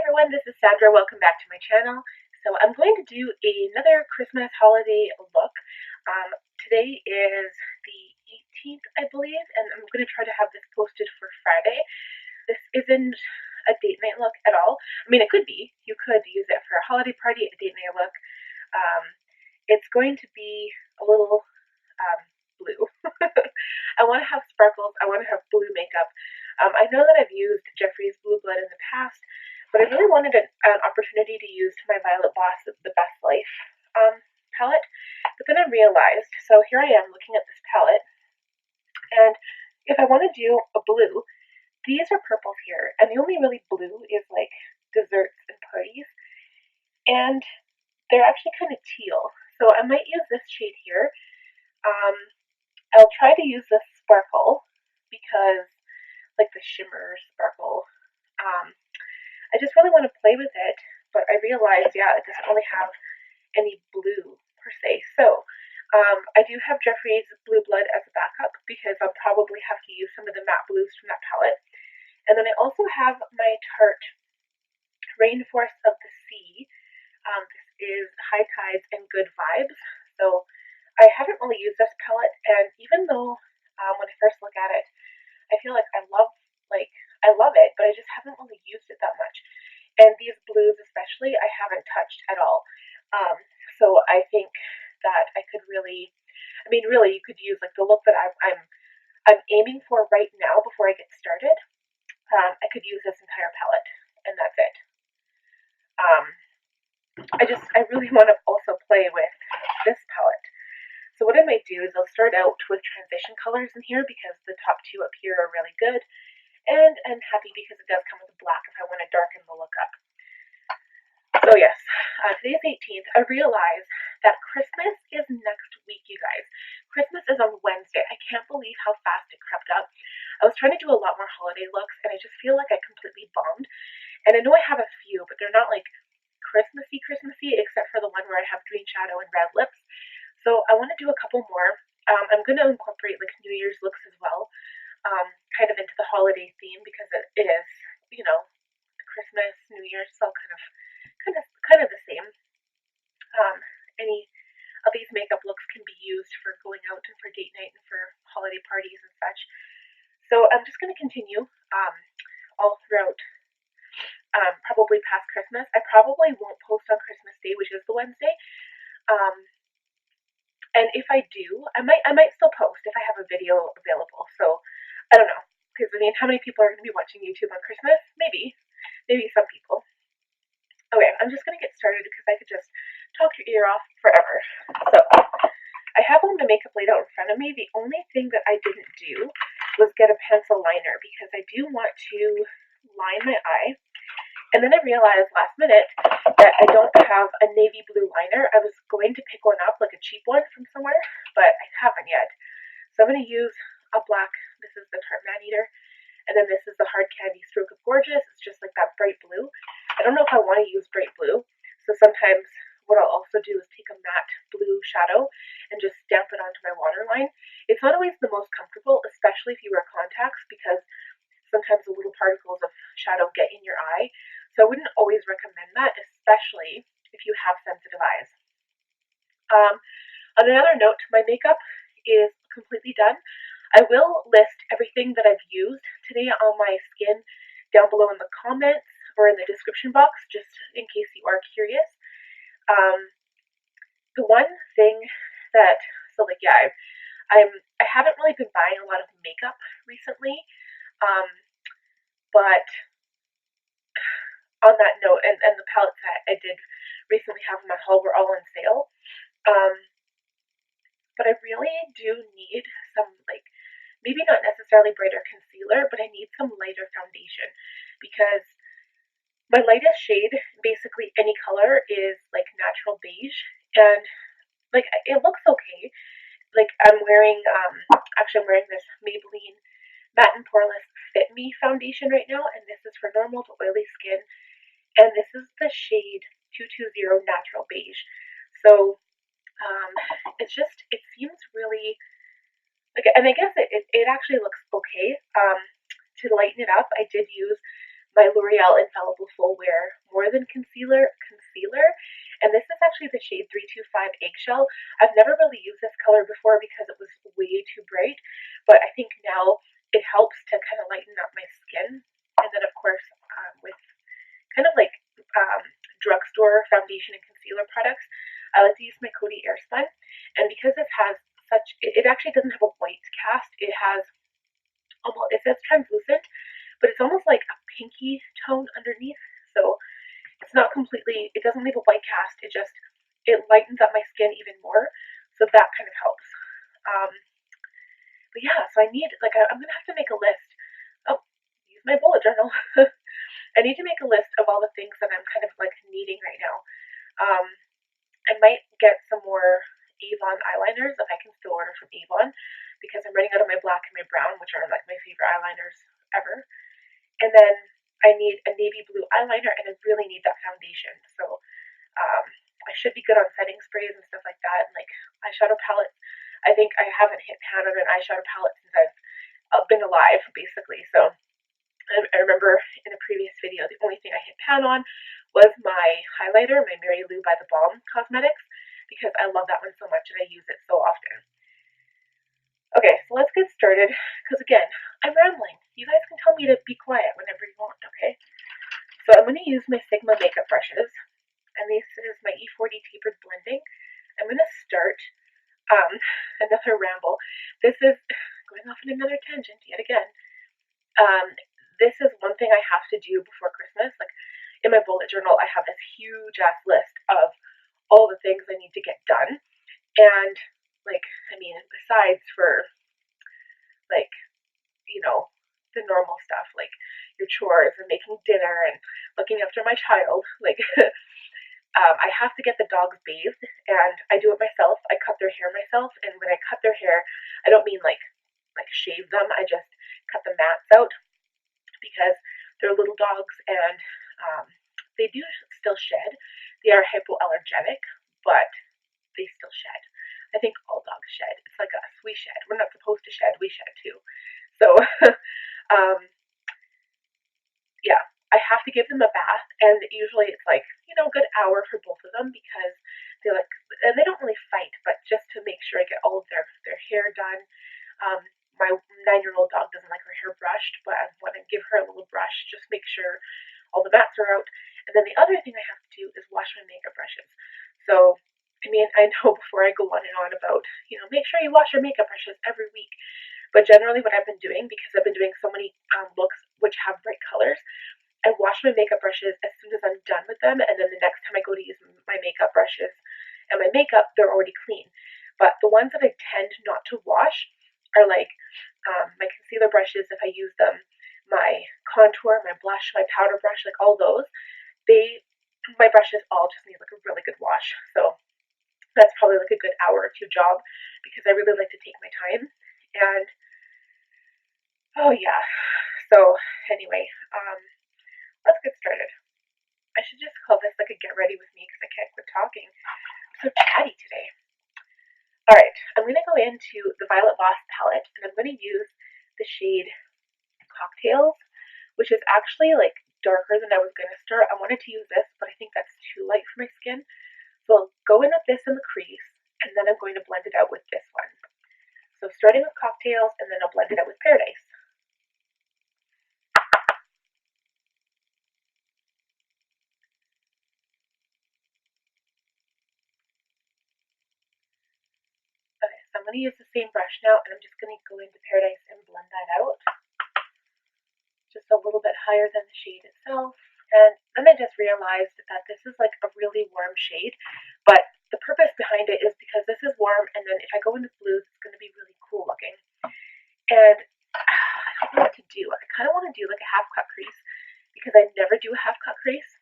everyone, this is Sandra. Welcome back to my channel. So I'm going to do another Christmas holiday look. Today is the 18th, I believe, and I'm going to try to have this posted for Friday. This isn't a date night look at all. I mean, it could be. You could use it for a holiday party, a date night look. It's going to be a little blue. I want to have sparkles. I want to have blue makeup. I know that I've used Jeffree's Blue Blood in the past, but I really wanted an opportunity to use my Violet Boss The Best Life palette. But then I realized, so here I am looking at this palette, and if I want to do a blue, these are purples here, and the only really blue is like desserts and parties, and they're actually kind of teal. So I might use this shade here. I'll try to use this sparkle because, like the shimmer sparkle. I just really want to play with it, but I realized, yeah, it doesn't really have any blue per se. So I do have Jeffree's Blue Blood as a backup because I'll probably have to use some of the matte blues from that palette. And then I also have my Tarte Rainforest of the Sea. This is High Tides and Good Vibes. So I haven't really used this palette, and even though when I first look at it, I feel like I love it, but I just haven't really used it that much. And these blues especially, I haven't touched at all. So I think that I could really, really, you could use like the look that I'm aiming for right now before I get started. I could use this entire palette, and that's it. I really want to also play with this palette. So what I might do is I'll start out with transition colors in here because the top two up here are really good. And I'm happy because it does come with a black if I want to darken the look up. So yes, today's 18th. I realize that Christmas is next week, you guys. Christmas is on Wednesday. I can't believe how fast it crept up. I was trying to do a lot more holiday looks, and I just feel like I completely bombed. And I know I have a few, but they're not like Christmassy, except for the one where I have green shadow and red lips. So I want to do a couple more. I'm going to incorporate like New Year's looks as well, kind of into the holiday theme because it is, Christmas, New Year's, so kind of the same. Any of these makeup looks can be used for going out and for date night and for holiday parties and such. So I'm just going to continue all throughout, probably past Christmas. I probably won't post on Christmas Day, which is the Wednesday. And if I do, I might still post if I have a video available. So I don't know, because how many people are going to be watching YouTube on Christmas? Maybe some people. Okay, I'm just going to get started because I could just talk your ear off forever. So I have all my makeup laid out in front of me. The only thing that I didn't do was get a pencil liner because I do want to line my eye. And then I realized last minute that I don't have a navy blue liner. I was going to pick one up, like a cheap one from somewhere, but I haven't yet. So I'm going to use a black, this is the Tarte Maneater, and then this is the Hard Candy Stroke of Gorgeous. It's just like that bright blue. I don't know if I want to use bright blue, so sometimes what I'll also do is take a matte blue shadow and just stamp it onto my waterline. It's not always the most comfortable, especially if you wear contacts, because sometimes the little particles of shadow get in your eye. So I wouldn't always recommend that, especially if you have sensitive eyes. On another note, my makeup is completely done. I will list everything that I've used today on my skin down below in the comments or in the description box, just in case you are curious. The one thing that, I haven't really been buying a lot of makeup recently, but on that note, and the palettes that I did recently have in my haul were all on sale. But I really do need some, maybe not necessarily brighter concealer, but I need some lighter foundation because my lightest shade, basically any color, is like natural beige, and it looks okay. I'm wearing, I'm wearing this Maybelline Matte and Poreless Fit Me foundation right now, and this is for normal to oily skin. And this is the shade 220 Natural Beige. So it seems really, and I guess it actually looks okay. To lighten it up, I did use my Loreal Infallible Full Wear More Than Concealer, and this is actually the shade 325 Eggshell. I've never really used this color before because it was way too bright, but I think now it helps to kind of lighten up my skin. And then, of course, with kind of like drugstore foundation and concealer products, I like to use my Coty Airspun, and because this has such, it actually doesn't have a white cast. It has almost, it says translucent, but it's almost like a pinky tone underneath. So it's not completely, it doesn't leave a white cast. It lightens up my skin even more. So that kind of helps. But yeah, so I need, like, I'm going to have to make a list. Oh, use my bullet journal. I need to make a list of all the things that I'm kind of like needing right now. I might get some more Avon eyeliners if I can still order from Avon, because I'm running out of my black and my brown, which are like my favorite eyeliners ever. And then I need a navy blue eyeliner, and I really need that foundation. So I should be good on setting sprays and stuff like that, and like eyeshadow palettes. I think I haven't hit pan on an eyeshadow palette since I've been alive, basically. So I remember in a previous video, the only thing I hit pan on was my highlighter, my Mary Lou by the Balm Cosmetics, because I love that one so much and I use it so often. Okay, so let's get started, because again, I'm rambling. You guys can tell me to be quiet whenever you want, okay? So I'm going to use my Sigma makeup brushes, and this is my E40 Tapered Blending. I'm going to start another ramble. This is going off on another tangent yet again. This is one thing I have to do before Christmas. Like, in my bullet journal, I have this huge ass list of all the things I need to get done. And, like, I mean, besides for, like, you know, the normal stuff, like your chores and making dinner and looking after my child, like, I have to get the dogs bathed, and I do it myself. I cut their hair myself, and when I cut their hair, I don't mean like shave them. I just cut the mats out, because they're little dogs, and they do still shed. They are hypoallergenic, but they still shed. I think all dogs shed. It's like us. We shed. We're not supposed to shed. We shed too. So, yeah, I have to give them a bath, and usually it's like, you know, a good hour for both of them, because they like, and they don't really fight, but just to make sure I get all of their hair done. My 9-year-old dog doesn't like her hair brushed, but I want to give her a little brush, just make sure all the mats are out. And then the other thing I have to do is wash my makeup brushes. So, I mean, I know before I go on and on about, you know, make sure you wash your makeup brushes every week. But generally what I've been doing, because I've been doing so many looks which have bright colors, I wash my makeup brushes as soon as I'm done with them, and then the next time I go to use my makeup brushes and my makeup, they're already clean. But the ones that I tend not to wash are like my concealer brushes, if I use them, my contour, my blush, my powder brush, like all those, my brushes all just need like a really good wash. So that's probably like a good hour or two job, because I really like to take my time. And oh yeah, so anyway, let's get started. I should just call this like a get ready with me, because I can't quit talking. I'm so chatty today. Alright, I'm going to go into the Violet Voss palette, and I'm going to use the shade Cocktails, which is actually like darker than I was going to start. I wanted to use this, but I think that's too light for my skin. So I'll go in with this in the crease, and then I'm going to blend it out with this one. So starting with Cocktails, and then I'll blend it out with Paradise. Okay, so I'm going to use the same brush now, and I'm just going to go into Paradise and blend that out. Just a little bit higher than the shade itself. And then I just realized that this is like a really warm shade, but the purpose behind it is because this is warm, and then if I go into blues, it's going to be really cool looking. And I don't know what to do. I kind of want to do like a half cut crease, because I never do a half cut crease.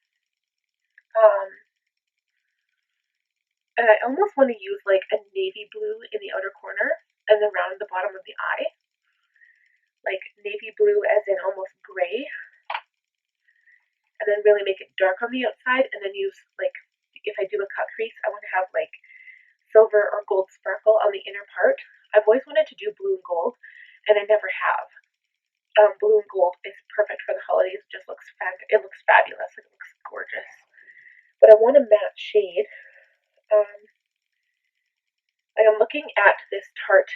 And I almost want to use like a navy blue in the outer corner, and then around the bottom of the eye. Like navy blue as in almost gray. And then really make it dark on the outside, and then use, like, if I do a cut crease, I want to have like silver or gold sparkle on the inner part. I've always wanted to do blue and gold, and I never have. blue and gold is perfect for the holidays. It just looks it looks fabulous. It looks gorgeous. But I want a matte shade. I am looking at this Tarte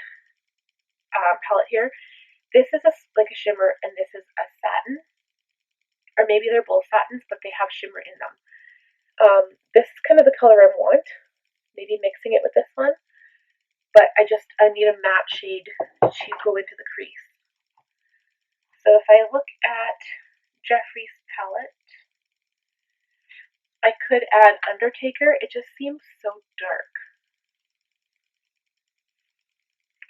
palette here. This is like a shimmer, and this is a satin. Or maybe they're both satins, but they have shimmer in them. This is kind of the color I want. Maybe mixing it with this one. But I need a matte shade to go into the crease. So if I look at Jeffree's palette, I could add Undertaker. It just seems so dark.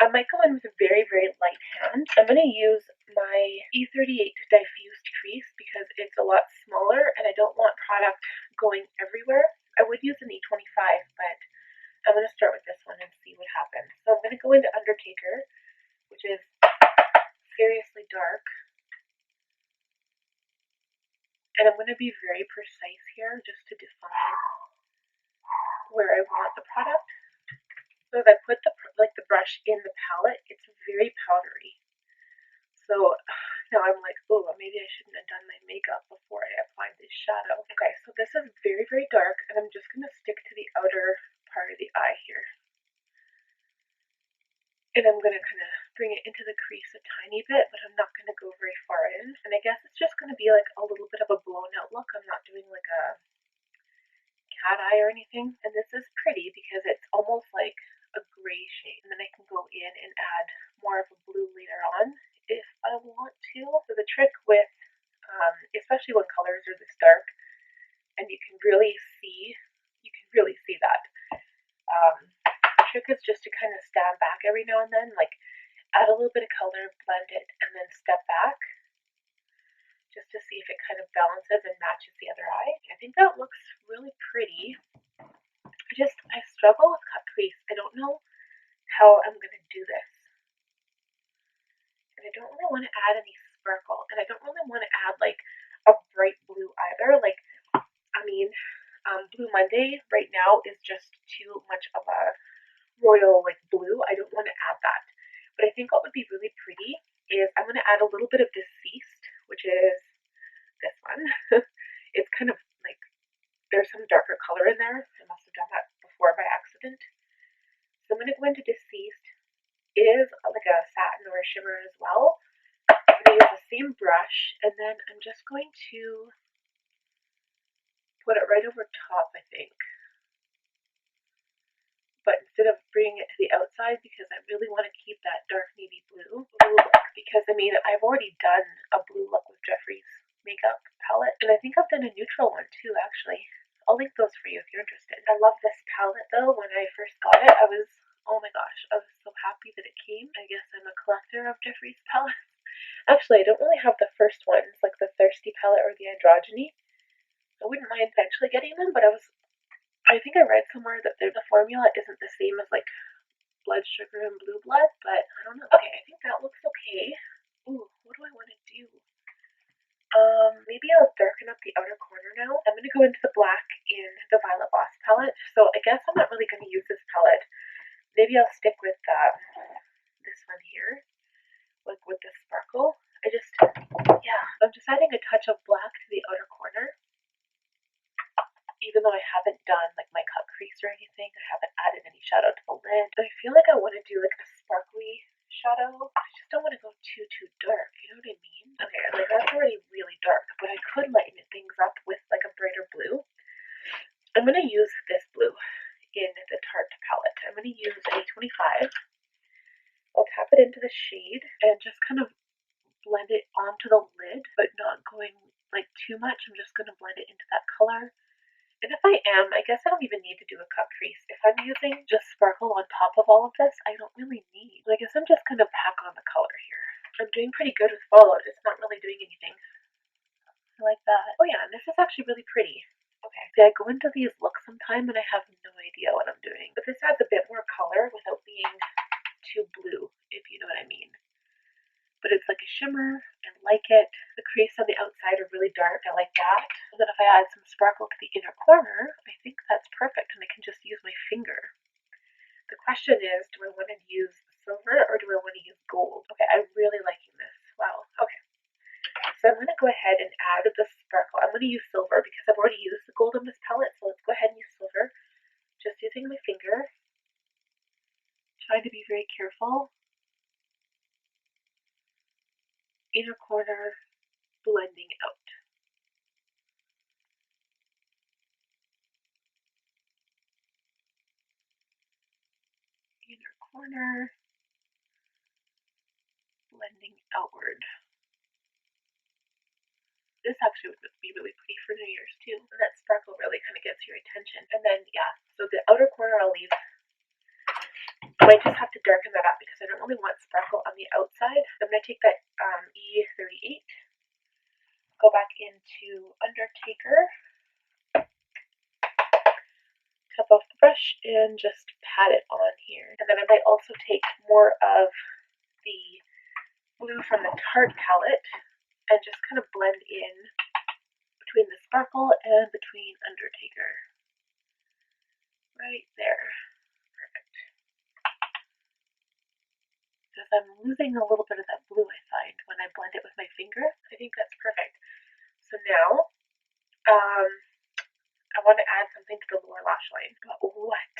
I might go in with a very, very light hand. I'm going to use my E38 diffused crease because it's a lot smaller and I don't want product going everywhere. I would use an E25, but I'm going to start with this one and see what happens. So I'm going to go into Undertaker, which is seriously dark. And I'm going to be very precise here just to define where I want the product. So as I put the brush in the palette, it's very powdery. So now I'm like, oh, maybe I shouldn't have done my makeup before I applied this shadow. Okay, so this is very, very dark, and I'm just going to stick to the outer part of the eye here. And I'm going to kind of bring it into the crease a tiny bit, but I'm not going to go very far in. And I guess it's just going to be like a little bit of a blown out look. I'm not doing like a cat eye or anything. And this is pretty because it's almost like a gray shade. And then I can go in and add more of a blue later on if I want to. So the trick with, especially when colors are this dark, and you can really see that. The trick is just to kind of stand back every now and then, like add a little bit of color, blend it, and then step back just to see if it kind of balances and matches the other eye. I think that looks really pretty. I struggle with cut crease. I don't know how I'm going to do this. And I don't really want to add any sparkle, and I don't really want to add like a bright blue either. Like, I mean, Blue Monday right now is just too much of a royal like blue. I don't want to add that. But I think what would be really pretty is I'm going to add a little bit of Deceased, which is this one. It's kind of like, there's some darker color in there. I must have done that before by accident. So I'm going to go into Deceased. It is like a satin or a shimmer as well. I'm going to use the same brush, and then I'm just going to put it right over top, I think. But instead of bringing it to the outside, because I really want to keep that dark navy blue look, because I mean, I've already done a blue look with Jeffree's makeup palette, and I think I've done a neutral one too, actually. I'll link those for you if you're interested. I love this palette though. When I first got it, I was, oh my gosh, I was so happy that it came. I guess I'm a collector of Jeffree's palettes. Actually, I don't really have the first ones, like the Thirsty palette or the Androgyny. I wouldn't mind eventually getting them, but I think I read somewhere that the formula isn't the same as like Blood Sugar and Blue Blood, but I don't know. Okay, I think that looks okay. Ooh, what do I want to do? Maybe I'll darken up the outer corner now. I'm going to go into the black in the Violet Boss palette. So I guess I'm not really going to use this palette. Maybe I'll stick with this one here, like with the sparkle. I'm just adding a touch of black to the outer corner. Even though I haven't done like my cut crease or anything, I haven't added any shadow to the lid. I feel like I want to do like a sparkly shadow. I just don't want to go too dark, you know what I mean? Okay, like that's already really dark, but I could lighten things up with like a brighter blue. I'm going to use this blue in the Tarte palette. I'm going to use a 25. I'll tap it into the shade and just kind of blend it onto the lid, but not going like too much. I'm just going to blend it into that color. And if I am, I guess I don't even need to do a cut crease. If I'm using just sparkle on top of all of this, I don't really need. I guess I'm just going to pack on the color here. I'm doing pretty good with followed. It's not really doing anything. I like that. Oh yeah, and this is actually really pretty. Okay, see, I go into these looks sometime and I have no idea what I'm doing. But this adds a bit more color without being too blue, if you know what I mean. But it's like a shimmer. I like it. The crease on the outside are really dark. I like that. And then if I add some sparkle to the inner corner, I think that's perfect, and I can just use my finger. The question is, do I want to use silver or do I want to use gold? Okay, I'm really liking this. Wow. Okay. So I'm going to go ahead and add the sparkle. I'm going to use silver because I've already used the gold on this palette, so let's go ahead and use silver. Just using my finger. Trying to be very careful. Inner corner, blending out. Inner corner, blending outward. This actually would be really pretty for New Year's too. And that sparkle really kind of gets your attention. And then, yeah, so the outer corner I'll leave. I might just have to darken that up because I don't really want sparkle on the outside. I'm going to take that E38, go back into Undertaker, tap off the brush, and just pat it on here. And then I might also take more of the blue from the Tarte palette and just kind of blend in between the sparkle and between Undertaker. Right there. Perfect. Because I'm losing a little bit of that blue, I find, when I blend it with my finger. I think that's perfect. So now, I want to add something to the lower lash line. But what?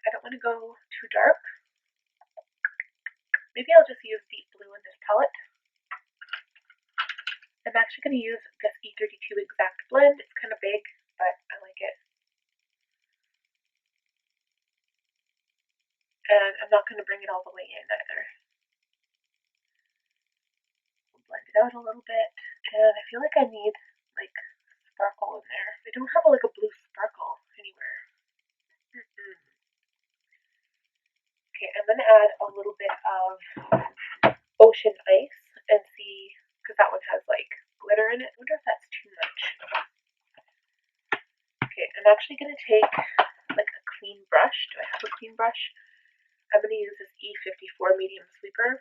I don't want to go too dark. Maybe I'll just use deep blue in this palette. I'm actually going to use this E32 Exact Blend. It's kind of big, but I like it. And I'm not going to bring it all the way in either. We'll blend it out a little bit. And I feel like I need, like, sparkle in there. I don't have, like, a blue sparkle anywhere. Okay, I'm going to add a little bit of Ocean Ice and see, because that one has like glitter in it. I wonder if that's too much. Okay, I'm actually going to take like a clean brush. Do I have a clean brush? I'm going to use this E54 medium sweeper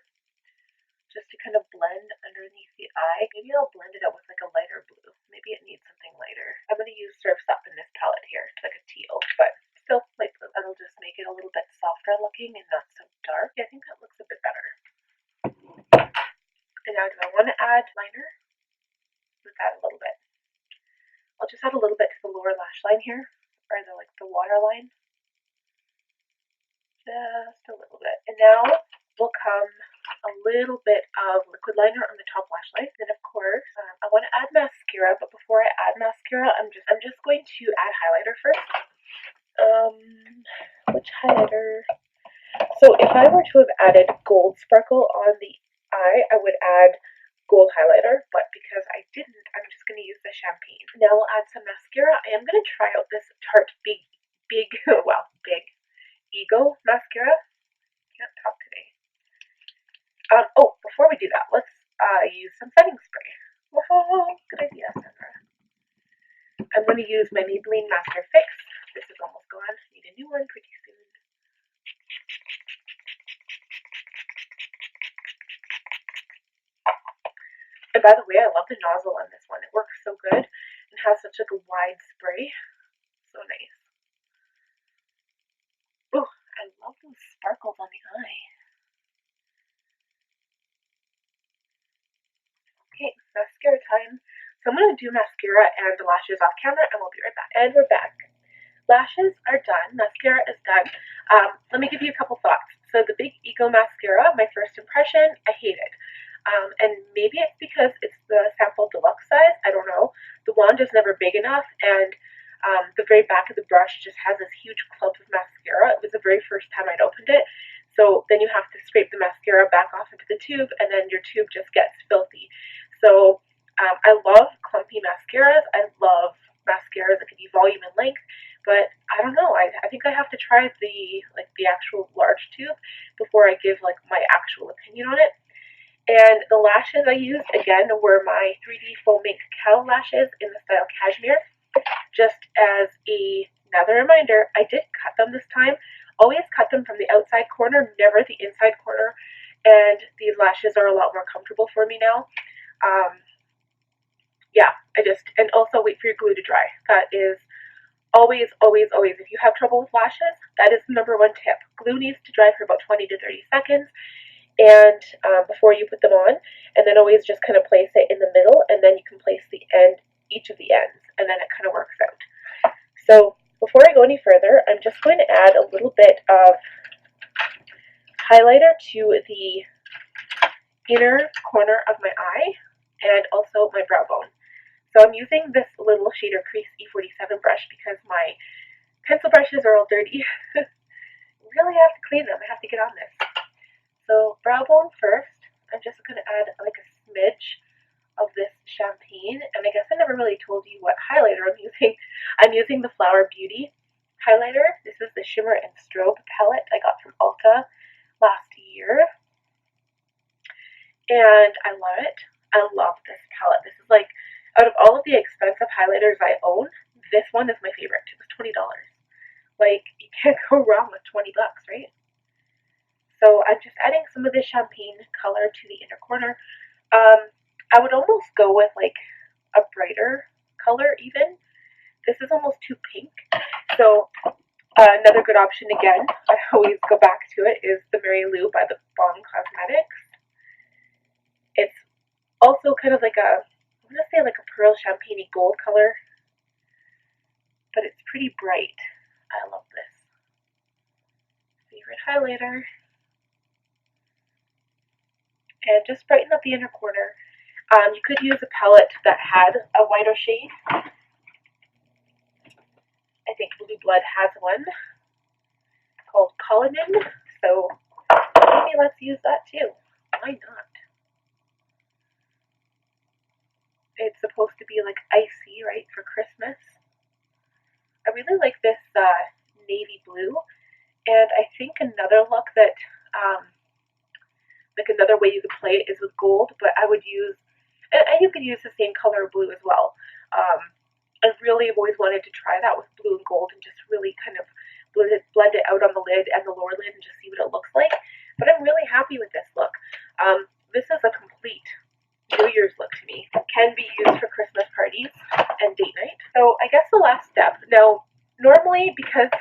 just to kind of blend underneath the eye. Maybe I'll blend it out with like a lighter blue. Maybe it needs something lighter. I'm going to use Surf's Up in this palette here. It's like a teal, but still light blue. That'll just make it a little bit softer looking and not so dark. Yeah, I think that looks a bit better. And now do I want to add liner? Let's add a little bit. I'll just add a little bit to the lower lash line here, or the water line. Just a little bit. And now will come a little bit of liquid liner on the top lash line. And of course, I want to add mascara, but before I add mascara, I'm just going to add highlighter first. Which highlighter? So if I were to have added gold sparkle on the eye, I would add gold highlighter, but because I didn't, I'm just going to use the champagne. Now I'll add some mascara. I am going to try out this Tarte Big Ego mascara. Can't talk today. Oh, before we do that, let's use some setting spray. Whoa, good idea, Sandra. I'm going to use my Maybelline Master Fix. This is almost gone. Need a new one pretty soon. And by the way, I love the nozzle on this one. It works so good and has such like a wide spray. So nice. Oh, I love those sparkles on the eye. Okay, mascara time. So I'm going to do mascara and the lashes off camera and we'll be right back. And we're back. Lashes are done. Mascara is done. Let me give you a couple thoughts. So the Big Ego mascara, my first impression, I hate it. And maybe it's because it's the sample deluxe size, I don't know. The wand is never big enough, and the very back of the brush just has this huge clump of mascara. It was the very first time I'd opened it, so then you have to scrape the mascara back off into the tube, and then your tube just gets filthy. So I love clumpy mascaras. I love mascaras that can be volume and length, but I don't know. I think I have to try the actual large tube before I give like my actual opinion on it. And the lashes I used, again, were my 3D Faux Mink Cow lashes in the style Cashmere. Just as another reminder, I did cut them this time. Always cut them from the outside corner, never the inside corner. And these lashes are a lot more comfortable for me now. Yeah, and also wait for your glue to dry. That is always, if you have trouble with lashes, that is the #1 tip. Glue needs to dry for about 20 to 30 seconds. And before you put them on, and then always just kind of place it in the middle and So I'm using this little Shader Crease E47 brush because my pencil brushes are all dirty. Really have to clean them. I have to get on this. So brow bone first. I'm just going to add like a smidge of this champagne, and I guess I never really told you what highlighter I'm using. I'm using the Flower Beauty highlighter. This is the Shimmer and Strobe palette I got from Ulta last year, and I love it. I love this palette. This is like, out of all of the expensive highlighters I own, this one is my favorite. It was $20. Like, you can't go wrong with 20 bucks, right? So I'm just adding some of this champagne color to the inner corner. I would almost go with like a brighter color even. This is almost too pink. So another good option, again, I always go back to it, is the Mary Lou by the Bon Cosmetics. It's also kind of like a, I want to say like a pearl champagne-y gold color, but it's pretty bright. I love this. Favorite highlighter. And just brighten up the inner corner. You could use a palette that had a whiter shade. I think Blue Blood has one called Cullinan, so maybe let's use that too. Why not? It's supposed to be like icy, right, for Christmas. I really like this navy blue, and I think another look that, like another way you could play it is with gold, but I would use, and you could use the same color of blue as well. I really have always wanted to try that with blue and gold and just really kind of blend it out on the lid and the lower lid and just see what it looks like. But I'm really happy with this look. This is a complete New Year's look to me. It can be used for Christmas parties and date night. So I guess the last step. Now, normally, because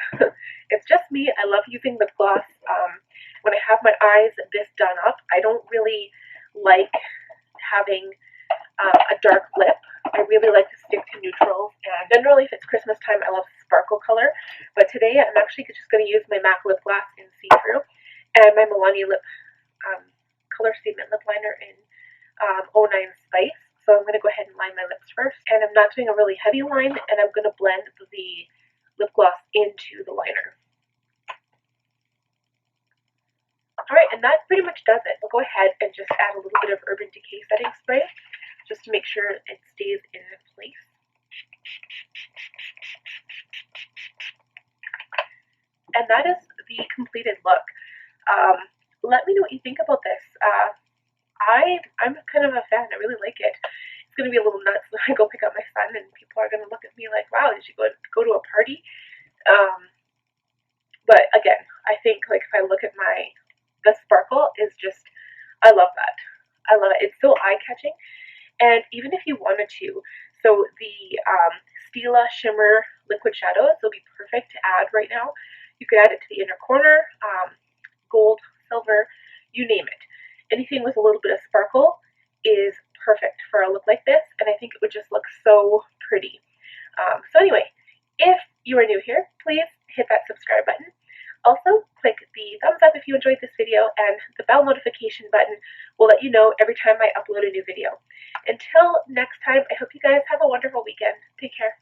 it's just me, I love using lip gloss. When I have my eyes this done up, I don't really like having a dark lip. I really like to stick to neutrals, and generally if it's Christmas time, I love sparkle color, but today I'm actually just going to use my MAC lip gloss in See-Through and my Milani lip color statement lip liner in 09 Spice. So I'm going to go ahead and line my lips first, and I'm not doing a really heavy line, and I'm going to blend the lip gloss into the liner. Alright, and that pretty much does it. I'll go ahead and just add a little bit of Urban Decay setting spray just to make sure it stays in place. And that is the completed look. Let me know what you think about this. I'm kind of a fan. I really like it. It's going to be a little nuts when I go pick up my son and people are going to look at me like, wow, did you go to a party? But again, I think like if I look at the sparkle is just, I love that. I love it. It's so eye-catching. And even if you wanted to, so the Stila Shimmer Liquid Shadows will be perfect to add right now. You could add it to the inner corner, gold, silver, you name it. Anything with a little bit of sparkle is perfect for a look like this, and I think it would just look so pretty. So anyway, if you are new here, please hit that subscribe button. Also, click the thumbs up if you enjoyed this video, and the bell notification button will let you know every time I upload a new video. Until next time, I hope you guys have a wonderful weekend. Take care.